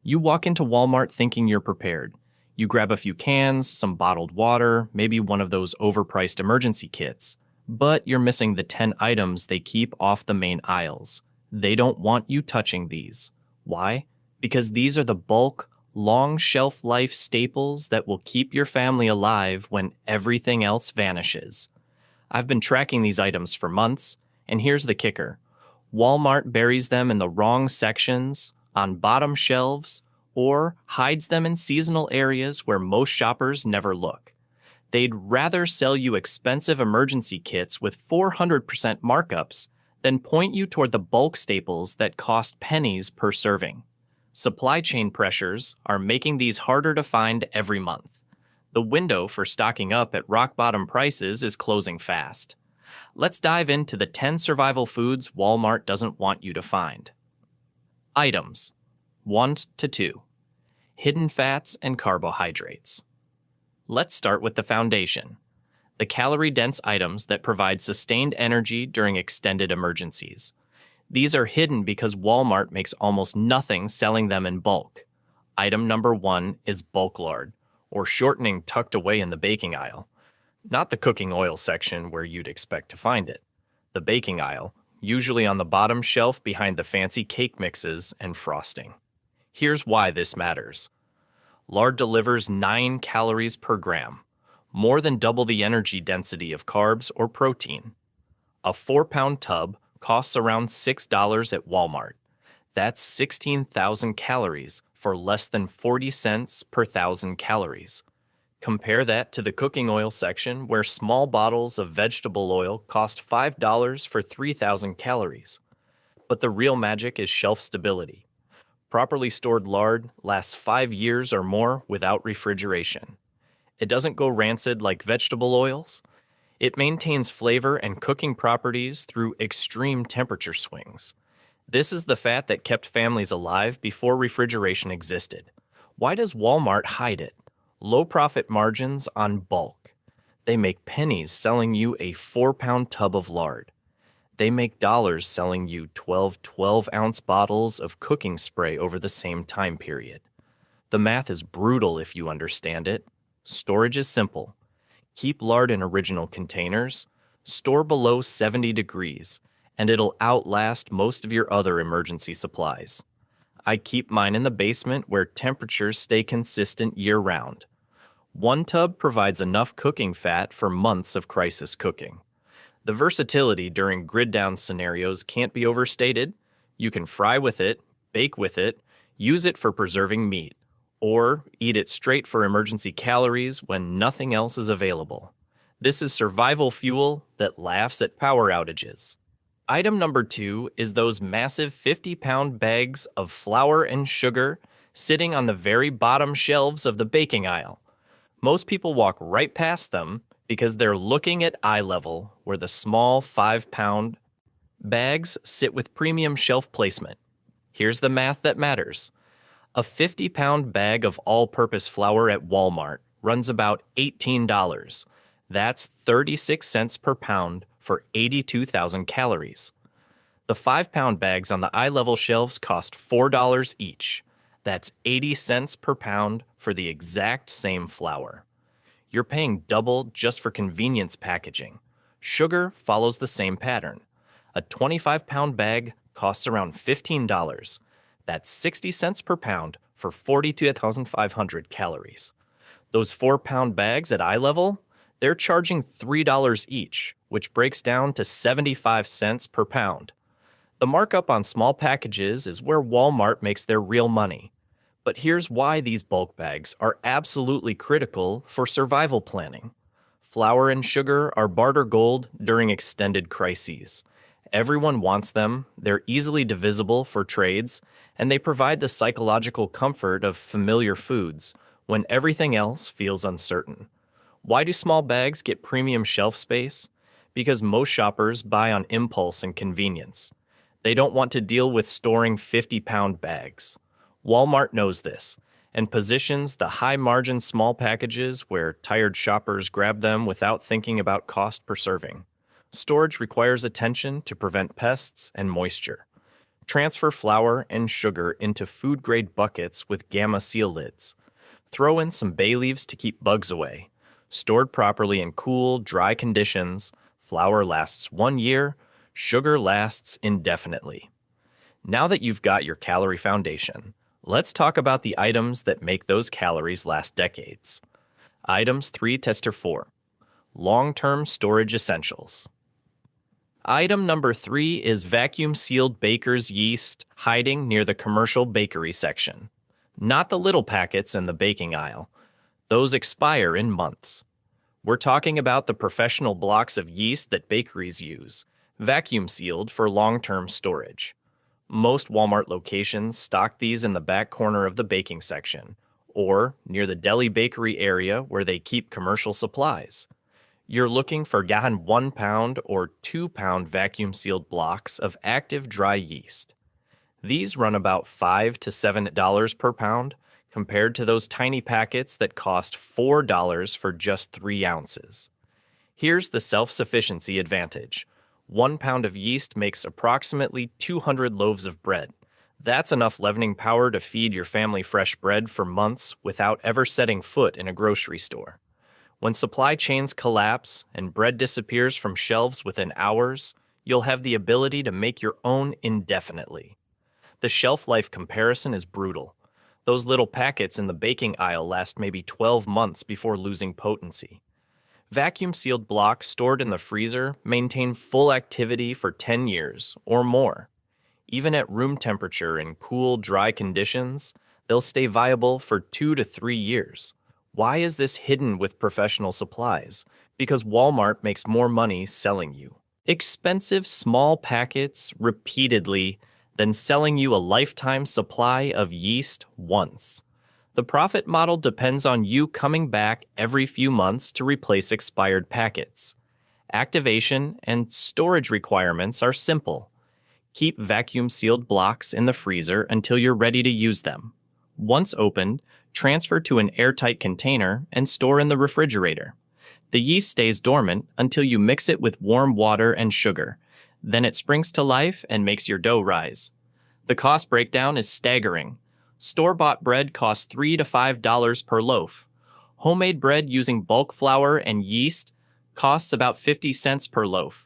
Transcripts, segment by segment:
You walk into Walmart thinking you're prepared. You grab a few cans, some bottled water, maybe one of those overpriced emergency kits. But you're missing the 10 items they keep off the main aisles. They don't want you touching these. Why? Because these are the bulk, long shelf life staples that will keep your family alive when everything else vanishes. I've been tracking these items for months, and here's the kicker. Walmart buries them in the wrong sections, on bottom shelves, or hides them in seasonal areas where most shoppers never look. They'd rather sell you expensive emergency kits with 400% markups than point you toward the bulk staples that cost pennies per serving. Supply chain pressures are making these harder to find every month. The window for stocking up at rock-bottom prices is closing fast. Let's dive into the 10 survival foods Walmart doesn't want you to find. Items 1 to 2. Hidden fats and carbohydrates. Let's start with the foundation. The calorie-dense items that provide sustained energy during extended emergencies. These are hidden because Walmart makes almost nothing selling them in bulk. Item number 1 is bulk lard, or shortening tucked away in the baking aisle. Not the cooking oil section where you'd expect to find it. The baking aisle, usually on the bottom shelf behind the fancy cake mixes and frosting. Here's why this matters. Lard delivers 9 calories per gram, more than double the energy density of carbs or protein. A 4-pound tub costs around $6 at Walmart. That's 16,000 calories for less than 40 cents per 1,000 calories. Compare that to the cooking oil section where small bottles of vegetable oil cost $5 for 3,000 calories. But the real magic is shelf stability. Properly stored lard lasts 5 years or more without refrigeration. It doesn't go rancid like vegetable oils. It maintains flavor and cooking properties through extreme temperature swings. This is the fat that kept families alive before refrigeration existed. Why does Walmart hide it? Low profit margins on bulk. They make pennies selling you a 4-pound tub of lard. They make dollars selling you 12 12-ounce bottles of cooking spray over the same time period. The math is brutal if you understand it. Storage is simple. Keep lard in original containers, store below 70 degrees, and it'll outlast most of your other emergency supplies. I keep mine in the basement where temperatures stay consistent year-round. One tub provides enough cooking fat for months of crisis cooking. The versatility during grid-down scenarios can't be overstated. You can fry with it, bake with it, use it for preserving meat, or eat it straight for emergency calories when nothing else is available. This is survival fuel that laughs at power outages. Item number 2 is those massive 50-pound bags of flour and sugar sitting on the very bottom shelves of the baking aisle. Most people walk right past them because they're looking at eye level where the small 5-pound bags sit with premium shelf placement. Here's the math that matters. A 50-pound bag of all-purpose flour at Walmart runs about $18. That's 36 cents per pound for 82,000 calories. The 5-pound bags on the eye-level shelves cost $4 each. That's 80 cents per pound for the exact same flour. You're paying double just for convenience packaging. Sugar follows the same pattern. A 25-pound bag costs around $15. That's 60 cents per pound for 42,500 calories. Those 4-pound bags at eye level, they're charging $3 each, which breaks down to 75 cents per pound. The markup on small packages is where Walmart makes their real money. But here's why these bulk bags are absolutely critical for survival planning. Flour and sugar are barter gold during extended crises. Everyone wants them, they're easily divisible for trades, and they provide the psychological comfort of familiar foods when everything else feels uncertain. Why do small bags get premium shelf space? Because most shoppers buy on impulse and convenience. They don't want to deal with storing 50-pound bags. Walmart knows this and positions the high-margin small packages where tired shoppers grab them without thinking about cost per serving. Storage requires attention to prevent pests and moisture. Transfer flour and sugar into food-grade buckets with gamma seal lids. Throw in some bay leaves to keep bugs away. Stored properly in cool, dry conditions, flour lasts 1 year, sugar lasts indefinitely. Now that you've got your calorie foundation, let's talk about the items that make those calories last decades. Items 3 to 4. Long-term storage essentials. Item number 3 is vacuum-sealed baker's yeast hiding near the commercial bakery section. Not the little packets in the baking aisle. Those expire in months. We're talking about the professional blocks of yeast that bakeries use, vacuum-sealed for long-term storage. Most Walmart locations stock these in the back corner of the baking section, or near the deli bakery area where they keep commercial supplies. You're looking for 1 pound or 2 pound vacuum-sealed blocks of active dry yeast. These run about $5 to $7 per pound, compared to those tiny packets that cost $4 for just 3 ounces. Here's the self-sufficiency advantage. 1 pound of yeast makes approximately 200 loaves of bread. That's enough leavening power to feed your family fresh bread for months without ever setting foot in a grocery store. When supply chains collapse and bread disappears from shelves within hours, you'll have the ability to make your own indefinitely. The shelf life comparison is brutal. Those little packets in the baking aisle last maybe 12 months before losing potency. Vacuum-sealed blocks stored in the freezer maintain full activity for 10 years or more. Even at room temperature in cool, dry conditions, they'll stay viable for 2 to 3 years. Why is this hidden with professional supplies? Because Walmart makes more money selling you expensive small packets repeatedly than selling you a lifetime supply of yeast once. The profit model depends on you coming back every few months to replace expired packets. Activation and storage requirements are simple. Keep vacuum-sealed blocks in the freezer until you're ready to use them. Once opened, transfer to an airtight container and store in the refrigerator. The yeast stays dormant until you mix it with warm water and sugar. Then it springs to life and makes your dough rise. The cost breakdown is staggering. Store-bought bread costs $3 to $5 per loaf. Homemade bread using bulk flour and yeast costs about 50 cents per loaf.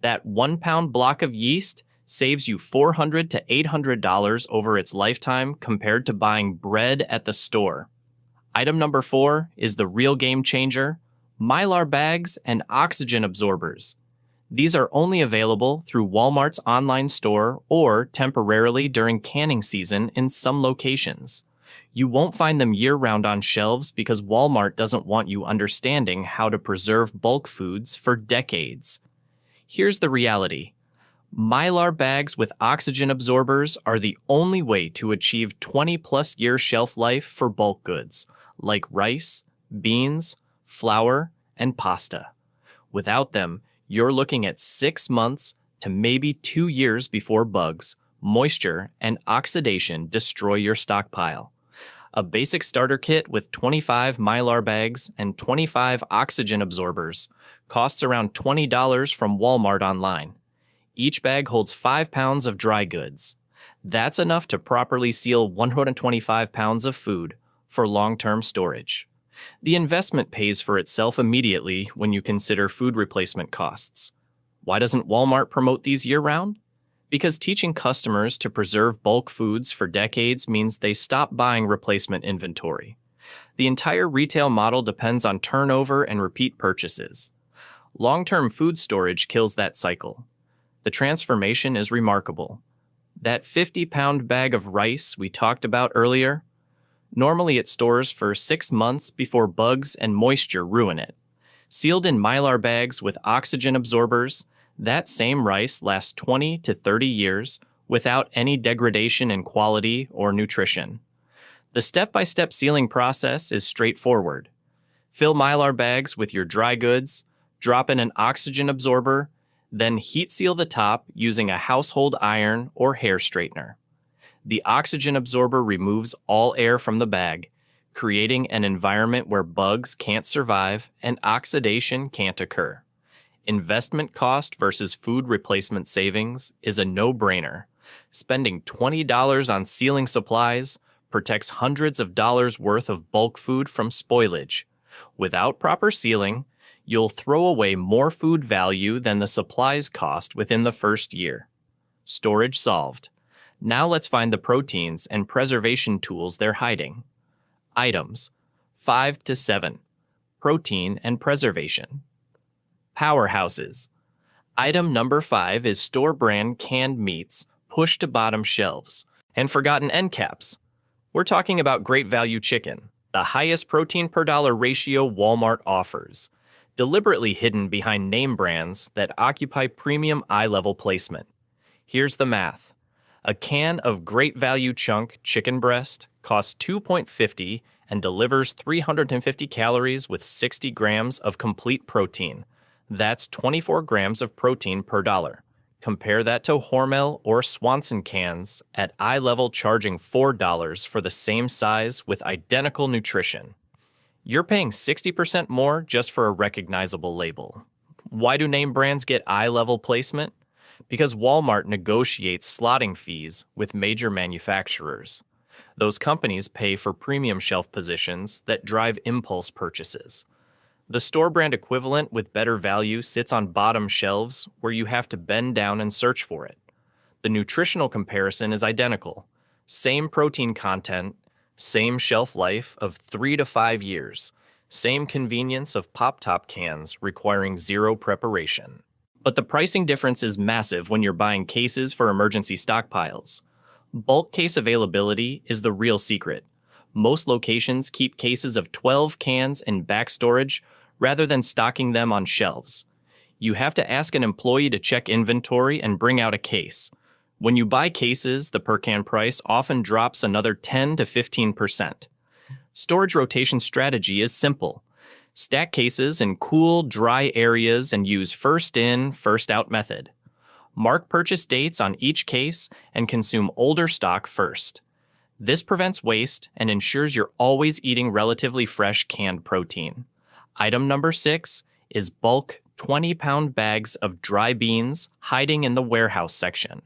That 1 pound block of yeast saves you $400 to $800 over its lifetime compared to buying bread at the store. Item number 4 is the real game changer, Mylar bags and oxygen absorbers. These are only available through Walmart's online store or temporarily during canning season in some locations. You won't find them year-round on shelves because Walmart doesn't want you understanding how to preserve bulk foods for decades. Here's the reality. Mylar bags with oxygen absorbers are the only way to achieve 20-plus year shelf life for bulk goods, like rice, beans, flour, and pasta. Without them, you're looking at 6 months to maybe 2 years before bugs, moisture, and oxidation destroy your stockpile. A basic starter kit with 25 Mylar bags and 25 oxygen absorbers costs around $20 from Walmart online. Each bag holds 5 pounds of dry goods. That's enough to properly seal 125 pounds of food for long-term storage. The investment pays for itself immediately when you consider food replacement costs. Why doesn't Walmart promote these year-round? Because teaching customers to preserve bulk foods for decades means they stop buying replacement inventory. The entire retail model depends on turnover and repeat purchases. Long-term food storage kills that cycle. The transformation is remarkable. That 50-pound bag of rice we talked about earlier, normally it stores for 6 months before bugs and moisture ruin it. Sealed in Mylar bags with oxygen absorbers, that same rice lasts 20 to 30 years without any degradation in quality or nutrition. The step-by-step sealing process is straightforward. Fill Mylar bags with your dry goods, drop in an oxygen absorber, then heat seal the top using a household iron or hair straightener. The oxygen absorber removes all air from the bag, creating an environment where bugs can't survive and oxidation can't occur. Investment cost versus food replacement savings is a no-brainer. Spending $20 on sealing supplies protects hundreds of dollars worth of bulk food from spoilage. Without proper sealing, you'll throw away more food value than the supplies cost within the first year. Storage solved. Now let's find the proteins and preservation tools they're hiding. Items 5 to 7. Protein and preservation. Powerhouses. Item number 5 is store brand canned meats pushed to bottom shelves and forgotten end caps. We're talking about great value chicken, the highest protein per dollar ratio Walmart offers, deliberately hidden behind name brands that occupy premium eye-level placement. Here's the math. A can of great value chunk chicken breast costs $2.50 and delivers 350 calories with 60 grams of complete protein. That's 24 grams of protein per dollar. Compare that to Hormel or Swanson cans at eye level charging $4 for the same size with identical nutrition. You're paying 60% more just for a recognizable label. Why do name brands get eye level placement? Because Walmart negotiates slotting fees with major manufacturers. Those companies pay for premium shelf positions that drive impulse purchases. The store brand equivalent with better value sits on bottom shelves where you have to bend down and search for it. The nutritional comparison is identical. Same protein content, same shelf life of 3 to 5 years, same convenience of pop-top cans requiring zero preparation. But the pricing difference is massive when you're buying cases for emergency stockpiles. Bulk case availability is the real secret. Most locations keep cases of 12 cans in back storage rather than stocking them on shelves. You have to ask an employee to check inventory and bring out a case. When you buy cases, the per can price often drops another 10 to 15%. Storage rotation strategy is simple. Stack cases in cool, dry areas and use first in, first out method. Mark purchase dates on each case and consume older stock first. This prevents waste and ensures you're always eating relatively fresh canned protein. Item number 6 is bulk 20-pound bags of dry beans hiding in the warehouse section,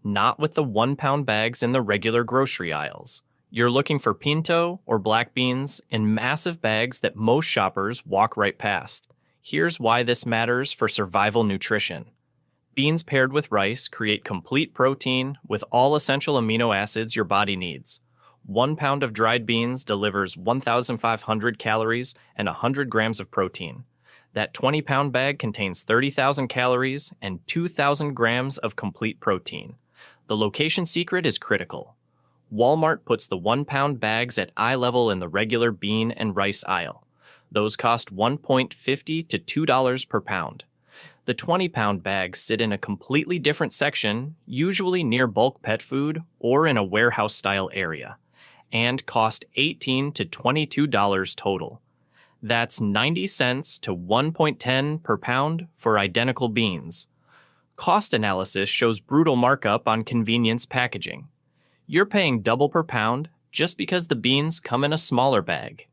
not with the 1-pound bags in the regular grocery aisles. You're looking for pinto or black beans in massive bags that most shoppers walk right past. Here's why this matters for survival nutrition. Beans paired with rice create complete protein with all essential amino acids your body needs. 1 pound of dried beans delivers 1,500 calories and 100 grams of protein. That 20-pound bag contains 30,000 calories and 2,000 grams of complete protein. The location secret is critical. Walmart puts the 1-pound bags at eye level in the regular bean and rice aisle. Those cost $1.50 to $2 per pound. The 20-pound bags sit in a completely different section, usually near bulk pet food or in a warehouse-style area, and cost $18 to $22 total. That's 90 cents to $1.10 per pound for identical beans. Cost analysis shows brutal markup on convenience packaging. You're paying double per pound just because the beans come in a smaller bag.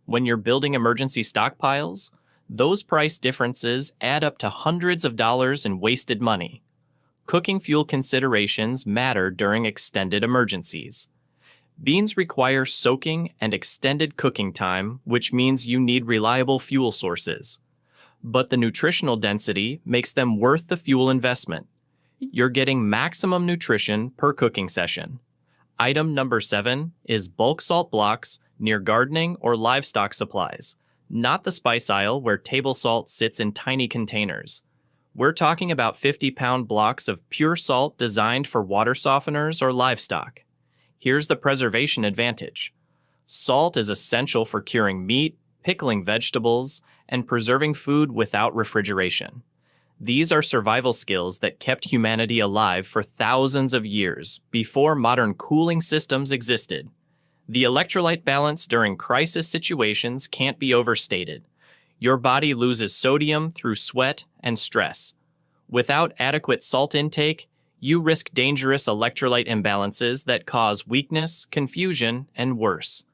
When you're building emergency stockpiles, those price differences add up to hundreds of dollars in wasted money. Cooking fuel considerations matter during extended emergencies. Beans require soaking and extended cooking time, which means you need reliable fuel sources. But the nutritional density makes them worth the fuel investment. You're getting maximum nutrition per cooking session. Item number 7 is bulk salt blocks near gardening or livestock supplies, not the spice aisle where table salt sits in tiny containers. We're talking about 50-pound blocks of pure salt designed for water softeners or livestock. Here's the preservation advantage. Salt is essential for curing meat, pickling vegetables, and preserving food without refrigeration. These are survival skills that kept humanity alive for thousands of years before modern cooling systems existed. The electrolyte balance during crisis situations can't be overstated. Your body loses sodium through sweat and stress. Without adequate salt intake, you risk dangerous electrolyte imbalances that cause weakness, confusion, and worse.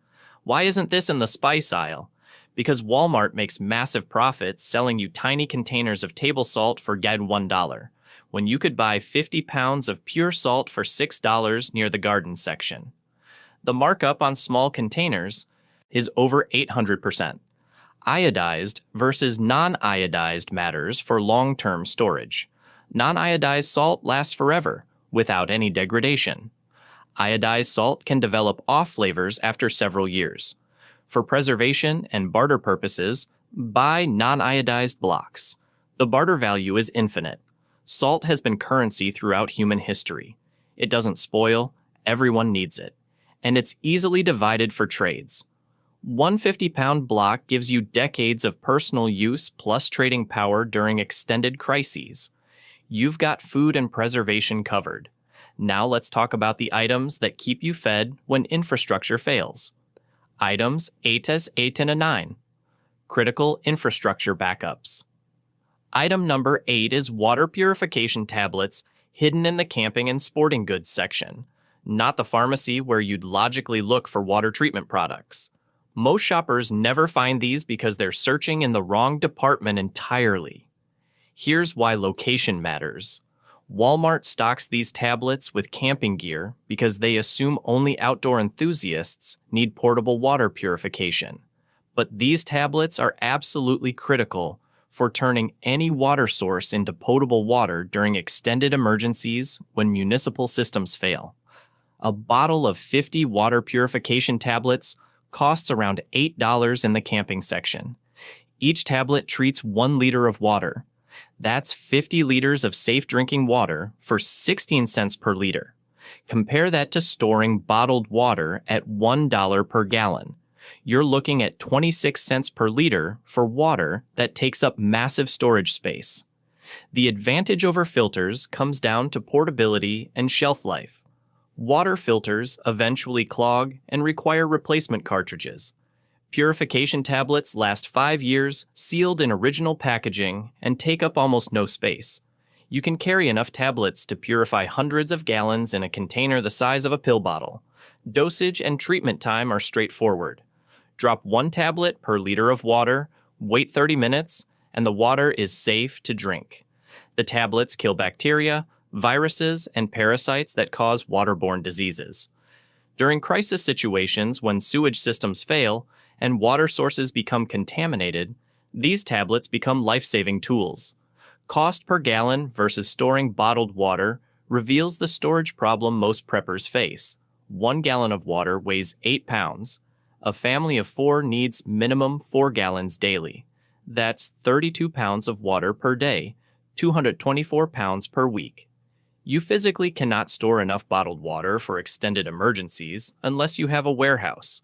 Why isn't this in the spice aisle? Because Walmart makes massive profits selling you tiny containers of table salt for $1, when you could buy 50 pounds of pure salt for $6 near the garden section. The markup on small containers is over 800%. Iodized versus non-iodized matters for long-term storage. Non-iodized salt lasts forever, without any degradation. Iodized salt can develop off flavors after several years. For preservation and barter purposes, buy non-iodized blocks. The barter value is infinite. Salt has been currency throughout human history. It doesn't spoil, everyone needs it. And it's easily divided for trades. One 50-pound block gives you decades of personal use plus trading power during extended crises. You've got food and preservation covered. Now let's talk about the items that keep you fed when infrastructure fails. Items 8 and 9. Critical infrastructure backups. Item number 8 is water purification tablets hidden in the camping and sporting goods section, not the pharmacy where you'd logically look for water treatment products. Most shoppers never find these because they're searching in the wrong department entirely. Here's why location matters. Walmart stocks these tablets with camping gear because they assume only outdoor enthusiasts need portable water purification. But these tablets are absolutely critical for turning any water source into potable water during extended emergencies when municipal systems fail. A bottle of 50 water purification tablets costs around $8 in the camping section. Each tablet treats 1 liter of water. That's 50 liters of safe drinking water for 16 cents per liter. Compare that to storing bottled water at $1 per gallon. You're looking at 26 cents per liter for water that takes up massive storage space. The advantage over filters comes down to portability and shelf life. Water filters eventually clog and require replacement cartridges. Purification tablets last 5 years, sealed in original packaging, and take up almost no space. You can carry enough tablets to purify hundreds of gallons in a container the size of a pill bottle. Dosage and treatment time are straightforward. Drop 1 tablet per liter of water, wait 30 minutes, and the water is safe to drink. The tablets kill bacteria, viruses, and parasites that cause waterborne diseases. During crisis situations when sewage systems fail and water sources become contaminated, these tablets become life-saving tools. Cost per gallon versus storing bottled water reveals the storage problem most preppers face. 1 gallon of water weighs 8 pounds. A family of 4 needs minimum 4 gallons daily. That's 32 pounds of water per day, 224 pounds per week. You physically cannot store enough bottled water for extended emergencies unless you have a warehouse.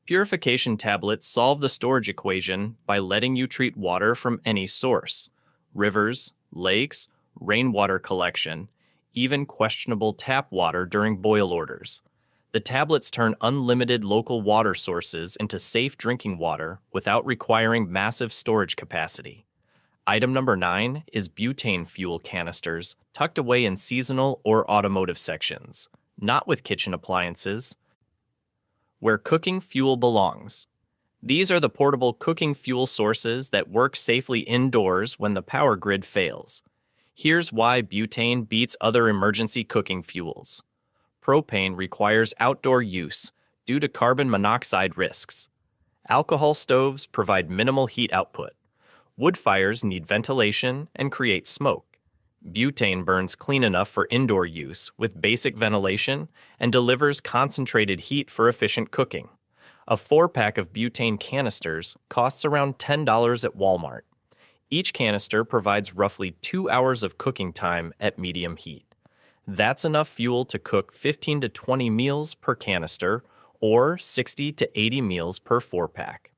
Purification tablets solve the storage equation by letting you treat water from any source. Rivers, lakes, rainwater collection, even questionable tap water during boil orders. The tablets turn unlimited local water sources into safe drinking water without requiring massive storage capacity. Item number 9 is butane fuel canisters tucked away in seasonal or automotive sections, not with kitchen appliances, where cooking fuel belongs. These are the portable cooking fuel sources that work safely indoors when the power grid fails. Here's why butane beats other emergency cooking fuels. Propane requires outdoor use due to carbon monoxide risks. Alcohol stoves provide minimal heat output. Wood fires need ventilation and create smoke. Butane burns clean enough for indoor use with basic ventilation and delivers concentrated heat for efficient cooking. A 4-pack of butane canisters costs around $10 at Walmart. Each canister provides roughly 2 hours of cooking time at medium heat. That's enough fuel to cook 15 to 20 meals per canister or 60 to 80 meals per 4-pack.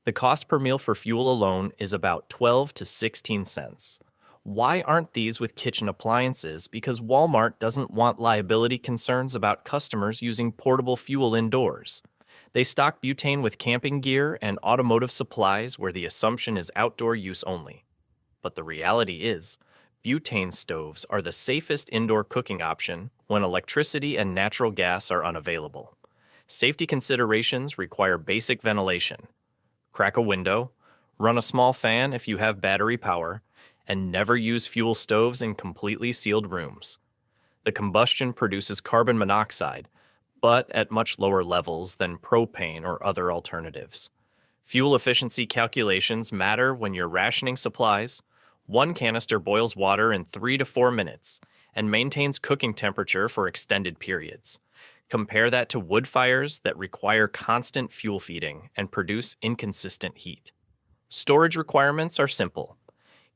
The cost per meal for fuel alone is about 12 to 16 cents. Why aren't these with kitchen appliances? Because Walmart doesn't want liability concerns about customers using portable fuel indoors. They stock butane with camping gear and automotive supplies where the assumption is outdoor use only. But the reality is, butane stoves are the safest indoor cooking option when electricity and natural gas are unavailable. Safety considerations require basic ventilation. Crack a window, run a small fan if you have battery power, And never use fuel stoves in completely sealed rooms. The combustion produces carbon monoxide, but at much lower levels than propane or other alternatives. Fuel efficiency calculations matter when you're rationing supplies. One canister boils water in 3 to 4 minutes and maintains cooking temperature for extended periods. Compare that to wood fires that require constant fuel feeding and produce inconsistent heat. Storage requirements are simple.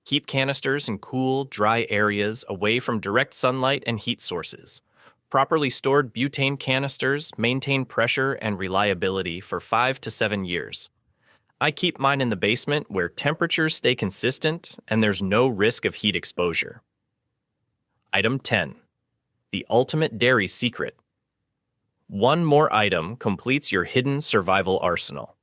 Keep canisters in cool, dry areas away from direct sunlight and heat sources. Properly stored butane canisters maintain pressure and reliability for 5 to 7 years. I keep mine in the basement where temperatures stay consistent and there's no risk of heat exposure. Item 10. The ultimate dairy secret. One more item completes your hidden survival arsenal.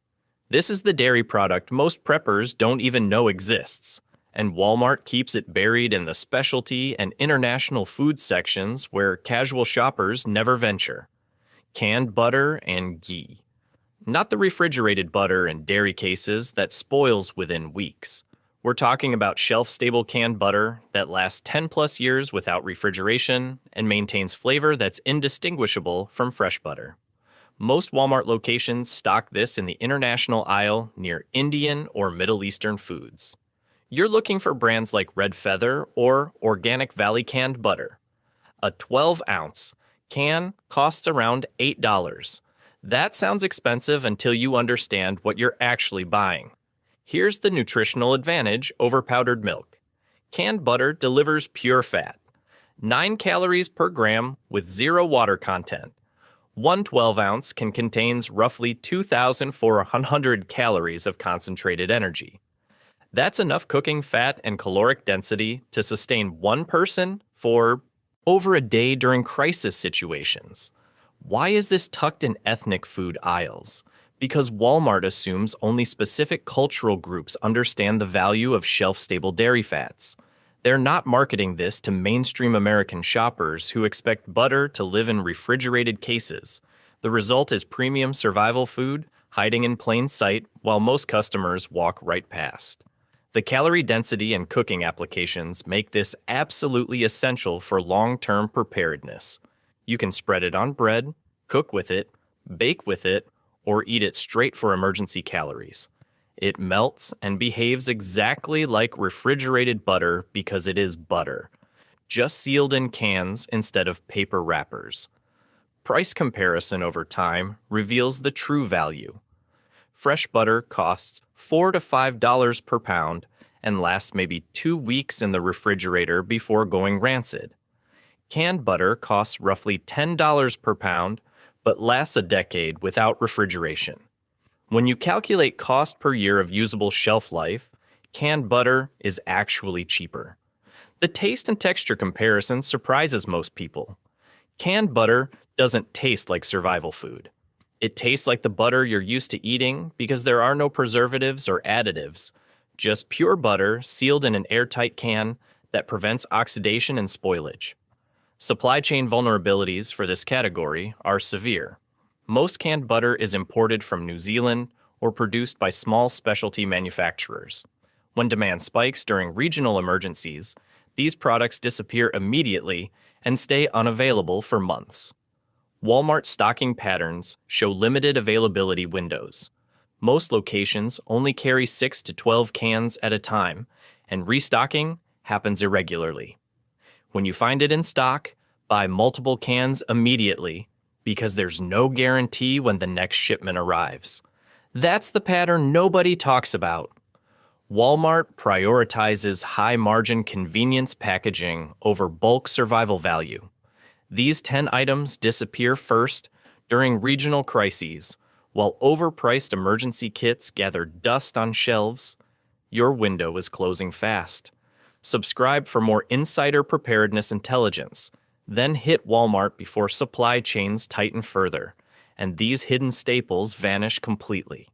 This is the dairy product most preppers don't even know exists, and Walmart keeps it buried in the specialty and international food sections where casual shoppers never venture. Canned butter and ghee. Not the refrigerated butter and dairy cases that spoils within weeks. We're talking about shelf-stable canned butter that lasts 10+ years without refrigeration and maintains flavor that's indistinguishable from fresh butter. Most Walmart locations stock this in the international aisle near Indian or Middle Eastern foods. You're looking for brands like Red Feather or Organic Valley canned butter. A 12-ounce can costs around $8. That sounds expensive until you understand what you're actually buying. Here's the nutritional advantage over powdered milk. Canned butter delivers pure fat. 9 calories per gram with 0 water content. One 12-ounce can contain roughly 2,400 calories of concentrated energy. That's enough cooking fat and caloric density to sustain one person for over a day during crisis situations. Why is this tucked in ethnic food aisles? Because Walmart assumes only specific cultural groups understand the value of shelf-stable dairy fats. They're not marketing this to mainstream American shoppers who expect butter to live in refrigerated cases. The result is premium survival food hiding in plain sight while most customers walk right past. The calorie density and cooking applications make this absolutely essential for long-term preparedness. You can spread it on bread, cook with it, bake with it, or eat it straight for emergency calories. It melts and behaves exactly like refrigerated butter because it is butter, just sealed in cans instead of paper wrappers. Price comparison over time reveals the true value. Fresh butter costs $4 to $5 per pound and lasts maybe 2 weeks in the refrigerator before going rancid. Canned butter costs roughly $10 per pound, but lasts a decade without refrigeration. When you calculate cost per year of usable shelf life, canned butter is actually cheaper. The taste and texture comparison surprises most people. Canned butter doesn't taste like survival food. It tastes like the butter you're used to eating because there are no preservatives or additives, just pure butter sealed in an airtight can that prevents oxidation and spoilage. Supply chain vulnerabilities for this category are severe. Most canned butter is imported from New Zealand or produced by small specialty manufacturers. When demand spikes during regional emergencies, these products disappear immediately and stay unavailable for months. Walmart stocking patterns show limited availability windows. Most locations only carry 6 to 12 cans at a time, and restocking happens irregularly. When you find it in stock, buy multiple cans immediately because there's no guarantee when the next shipment arrives. That's the pattern nobody talks about. Walmart prioritizes high-margin convenience packaging over bulk survival value. These 10 items disappear first during regional crises, while overpriced emergency kits gather dust on shelves. Your window is closing fast. Subscribe for more insider preparedness intelligence. Then hit Walmart before supply chains tighten further, and these hidden staples vanish completely.